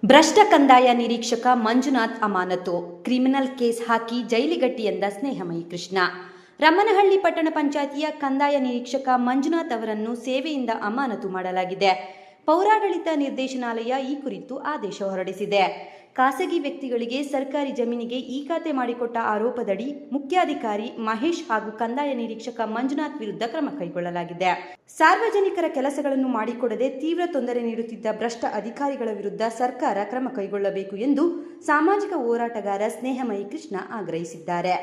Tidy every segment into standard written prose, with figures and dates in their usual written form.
ಭ್ರಷ್ಟ ಕಂದಾಯ ನಿರೀಕ್ಷಕ ಮಂಜುನಾಥ್ ಅಮಾನತು. ಕ್ರಿಮಿನಲ್ ಕೇಸ್ ಹಾಕಿ ಜೈಲಿಗಟ್ಟಿ ಎಂದ ಸ್ನೇಹಮಯಿ ಕೃಷ್ಣ. ರಮ್ಮನಹಳ್ಳಿ ಪಟ್ಟಣ ಪಂಚಾಯಿತಿಯ ಕಂದಾಯ ನಿರೀಕ್ಷಕ ಮಂಜುನಾಥ್ ಅವರನ್ನು ಸೇವೆಯಿಂದ ಅಮಾನತು ಮಾಡಲಾಗಿದೆ. ಪೌರಾಡಳಿತ ನಿರ್ದೇಶನಾಲಯ ಈ ಕುರಿತು ಆದೇಶ ಹೊರಡಿಸಿದೆ. ಖಾಸಗಿ ವ್ಯಕ್ತಿಗಳಿಗೆ ಸರ್ಕಾರಿ ಜಮೀನಿಗೆ ಈ ಖಾತೆ ಮಾಡಿಕೊಟ್ಟ ಆರೋಪದಡಿ ಮುಖ್ಯಾಧಿಕಾರಿ ಮಹೇಶ್ ಹಾಗೂ ಕಂದಾಯ ನಿರೀಕ್ಷಕ ಮಂಜುನಾಥ್ ವಿರುದ್ಧ ಕ್ರಮ ಕೈಗೊಳ್ಳಲಾಗಿದೆ. ಸಾರ್ವಜನಿಕರ ಕೆಲಸಗಳನ್ನು ಮಾಡಿಕೊಡದೆ ತೀವ್ರ ತೊಂದರೆ ನೀಡುತ್ತಿದ್ದ ಭ್ರಷ್ಟ ಅಧಿಕಾರಿಗಳ ವಿರುದ್ಧ ಸರ್ಕಾರ ಕ್ರಮ ಕೈಗೊಳ್ಳಬೇಕು ಎಂದು ಸಾಮಾಜಿಕ ಹೋರಾಟಗಾರ ಸ್ನೇಹಮಯಿ ಕೃಷ್ಣ ಆಗ್ರಹಿಸಿದ್ದಾರೆ.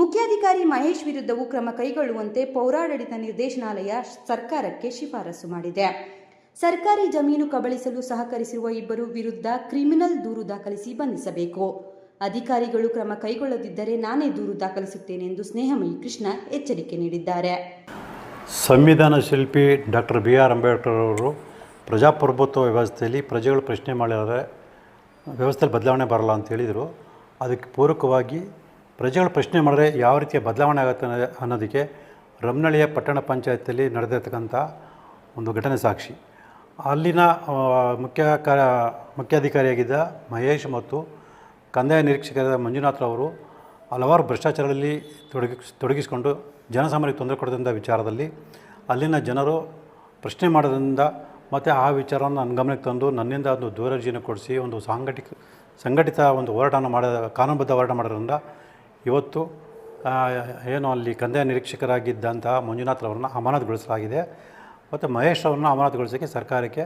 ಮುಖ್ಯಾಧಿಕಾರಿ ಮಹೇಶ್ ವಿರುದ್ಧವೂ ಕ್ರಮ ಕೈಗೊಳ್ಳುವಂತೆ ಪೌರಾಡಳಿತ ನಿರ್ದೇಶನಾಲಯ ಸರ್ಕಾರಕ್ಕೆ ಶಿಫಾರಸು ಮಾಡಿದೆ. ಸರ್ಕಾರಿ ಜಮೀನು ಕಬಳಿಸಲು ಸಹಕರಿಸಿರುವ ಇಬ್ಬರು ವಿರುದ್ಧ ಕ್ರಿಮಿನಲ್ ದೂರು ದಾಖಲಿಸಿ ಬಂಧಿಸಬೇಕು. ಅಧಿಕಾರಿಗಳು ಕ್ರಮ ಕೈಗೊಳ್ಳದಿದ್ದರೆ ನಾನೇ ದೂರು ದಾಖಲಿಸುತ್ತೇನೆ ಎಂದು ಸ್ನೇಹಮಯಿ ಕೃಷ್ಣ ಎಚ್ಚರಿಕೆ ನೀಡಿದ್ದಾರೆ. ಸಂವಿಧಾನ ಶಿಲ್ಪಿ ಡಾಕ್ಟರ್ BR ಅಂಬೇಡ್ಕರ್ ಅವರು ಪ್ರಜಾಪ್ರಭುತ್ವ ವ್ಯವಸ್ಥೆಯಲ್ಲಿ ಪ್ರಜೆಗಳು ಪ್ರಶ್ನೆ ಮಾಡಿದರೆ ವ್ಯವಸ್ಥೆಯಲ್ಲಿ ಬದಲಾವಣೆ ಬರಲ್ಲ ಅಂತ ಹೇಳಿದರು. ಅದಕ್ಕೆ ಪೂರಕವಾಗಿ ಪ್ರಜೆಗಳು ಪ್ರಶ್ನೆ ಮಾಡಿದ್ರೆ ಯಾವ ರೀತಿಯ ಬದಲಾವಣೆ ಆಗುತ್ತೆ ಅನ್ನೋದಕ್ಕೆ ರಮ್ಮನಹಳ್ಳಿಯ ಪಟ್ಟಣ ಪಂಚಾಯತಿಯಲ್ಲಿ ನಡೆದಿರ್ತಕ್ಕಂಥ ಒಂದು ಘಟನೆ ಸಾಕ್ಷಿ. ಅಲ್ಲಿನ ಮುಖ್ಯಾಧಿಕಾರಿಯಾಗಿದ್ದ ಮಹೇಶ್ ಮತ್ತು ಕಂದಾಯ ನಿರೀಕ್ಷಕರಾದ ಮಂಜುನಾಥ್ ಅವರು ಹಲವಾರು ಭ್ರಷ್ಟಾಚಾರದಲ್ಲಿ ತೊಡಗಿಸಿಕೊಂಡು ಜನಸಾಮಾನ್ಯರಿಗೆ ತೊಂದರೆ ಕೊಡೋದ್ರಿಂದ ವಿಚಾರದಲ್ಲಿ ಅಲ್ಲಿನ ಜನರು ಪ್ರಶ್ನೆ ಮಾಡೋದ್ರಿಂದ ಮತ್ತು ಆ ವಿಚಾರವನ್ನು ನನ್ನ ಗಮನಕ್ಕೆ ತಂದು ನನ್ನಿಂದ ಒಂದು ದೂರರ್ಜಿಯನ್ನು ಕೊಡಿಸಿ ಒಂದು ಸಂಘಟಿತ ಒಂದು ಹೋರಾಟವನ್ನು ಕಾನೂನುಬದ್ಧ ಹೋರಾಟ ಮಾಡೋದ್ರಿಂದ ಇವತ್ತು ಏನು ಅಲ್ಲಿ ಕಂದಾಯ ನಿರೀಕ್ಷಕರಾಗಿದ್ದಂಥ ಮಂಜುನಾಥ್ ಅವರನ್ನು ಅಮಾನತುಗೊಳಿಸಲಾಗಿದೆ. ಮತ್ತು ಮಹೇಶ್ ಅವ್ರನ್ನ ಅಮಾನತುಗೊಳಿಸೋಕ್ಕೆ ಸರ್ಕಾರಕ್ಕೆ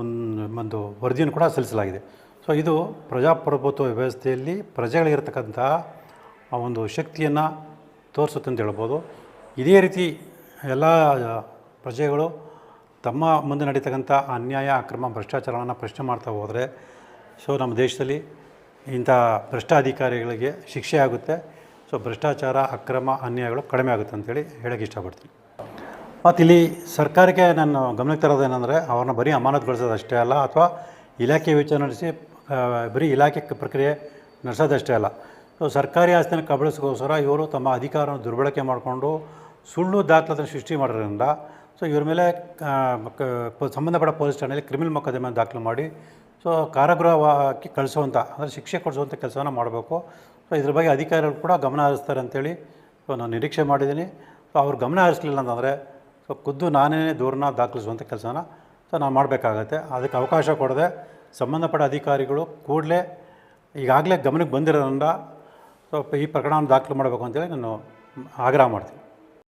ಒಂದು ವರದಿಯನ್ನು ಕೂಡ ಸಲ್ಲಿಸಲಾಗಿದೆ. ಸೊ ಇದು ಪ್ರಜಾಪ್ರಭುತ್ವ ವ್ಯವಸ್ಥೆಯಲ್ಲಿ ಪ್ರಜೆಗಳಿರ್ತಕ್ಕಂಥ ಒಂದು ಶಕ್ತಿಯನ್ನು ತೋರಿಸುತ್ತೆ ಅಂತ ಹೇಳ್ಬೋದು. ಇದೇ ರೀತಿ ಎಲ್ಲ ಪ್ರಜೆಗಳು ತಮ್ಮ ಮುಂದೆ ನಡೀತಕ್ಕಂಥ ಅನ್ಯಾಯ, ಅಕ್ರಮ, ಭ್ರಷ್ಟಾಚಾರವನ್ನು ಪ್ರಶ್ನೆ ಮಾಡ್ತಾ ಹೋದರೆ ಸೊ ನಮ್ಮ ದೇಶದಲ್ಲಿ ಇಂಥ ಭ್ರಷ್ಟ ಅಧಿಕಾರಿಗಳಿಗೆ ಶಿಕ್ಷೆ ಆಗುತ್ತೆ. ಸೊ ಭ್ರಷ್ಟಾಚಾರ, ಅಕ್ರಮ, ಅನ್ಯಾಯಗಳು ಕಡಿಮೆ ಆಗುತ್ತೆ ಅಂತೇಳಿ ಹೇಳೋಕ್ಕೆ ಇಷ್ಟಪಡ್ತೀನಿ. ಮತ್ತು ಇಲ್ಲಿ ಸರ್ಕಾರಕ್ಕೆ ನಾನು ಗಮನಕ್ಕೆ ತರೋದೇನೆಂದರೆ ಅವ್ರನ್ನ ಬರೀ ಅಮಾನತುಗೊಳಿಸೋದಷ್ಟೇ ಅಲ್ಲ, ಅಥವಾ ಇಲಾಖೆ ವಿಚಾರಣೆ ನಡೆಸಿ ಬರೀ ಇಲಾಖೆ ಪ್ರಕ್ರಿಯೆ ನಡೆಸೋದಷ್ಟೇ ಅಲ್ಲ. ಸೊ ಸರ್ಕಾರಿ ಆಸ್ತಿಯನ್ನು ಕಬಳಿಸೋಕ್ಕೋಸ್ಕರ ಇವರು ತಮ್ಮ ಅಧಿಕಾರವನ್ನು ದುರ್ಬಳಕೆ ಮಾಡಿಕೊಂಡು ಸುಳ್ಳು ದಾಖಲಾತಿಯನ್ನು ಸೃಷ್ಟಿ ಮಾಡೋದ್ರಿಂದ ಸೊ ಇವ್ರ ಮೇಲೆ ಸಂಬಂಧಪಟ್ಟ ಪೊಲೀಸ್ ಠಾಣೆಯಲ್ಲಿ ಕ್ರಿಮಿನಲ್ ಮೊಕದ್ದಮೆ ದಾಖಲು ಮಾಡಿ ಸೊ ಕಾರಾಗೃಹಕ್ಕೆ ಕಳಿಸುವಂಥ, ಅಂದರೆ ಶಿಕ್ಷೆ ಕೊಡಿಸುವಂಥ ಕೆಲಸವನ್ನು ಮಾಡಬೇಕು. ಸೊ ಇದ್ರ ಬಗ್ಗೆ ಅಧಿಕಾರಿಗಳು ಕೂಡ ಗಮನ ಹರಿಸ್ತಾರೆ ಅಂತೇಳಿ ಸೊ ನಾನು ನಿರೀಕ್ಷೆ ಮಾಡಿದ್ದೀನಿ. ಸೊ ಅವ್ರು ಗಮನ ಹರಿಸಲಿಲ್ಲ ಅಂತಂದರೆ ಸೊ ಖುದ್ದು ನಾನೇ ದೂರನ್ನ ದಾಖಲಿಸುವಂಥ ಕೆಲಸನ ಸೊ ನಾನು ಮಾಡಬೇಕಾಗತ್ತೆ. ಅದಕ್ಕೆ ಅವಕಾಶ ಕೊಡದೆ ಸಂಬಂಧಪಟ್ಟ ಅಧಿಕಾರಿಗಳು ಕೂಡಲೇ ಈಗಾಗಲೇ ಗಮನಕ್ಕೆ ಬಂದಿರೋದ್ರಿಂದ ಸೊ ಈ ಪ್ರಕರಣವನ್ನು ದಾಖಲು ಮಾಡಬೇಕು ಅಂತೇಳಿ ನಾನು ಆಗ್ರಹ ಮಾಡ್ತೀನಿ.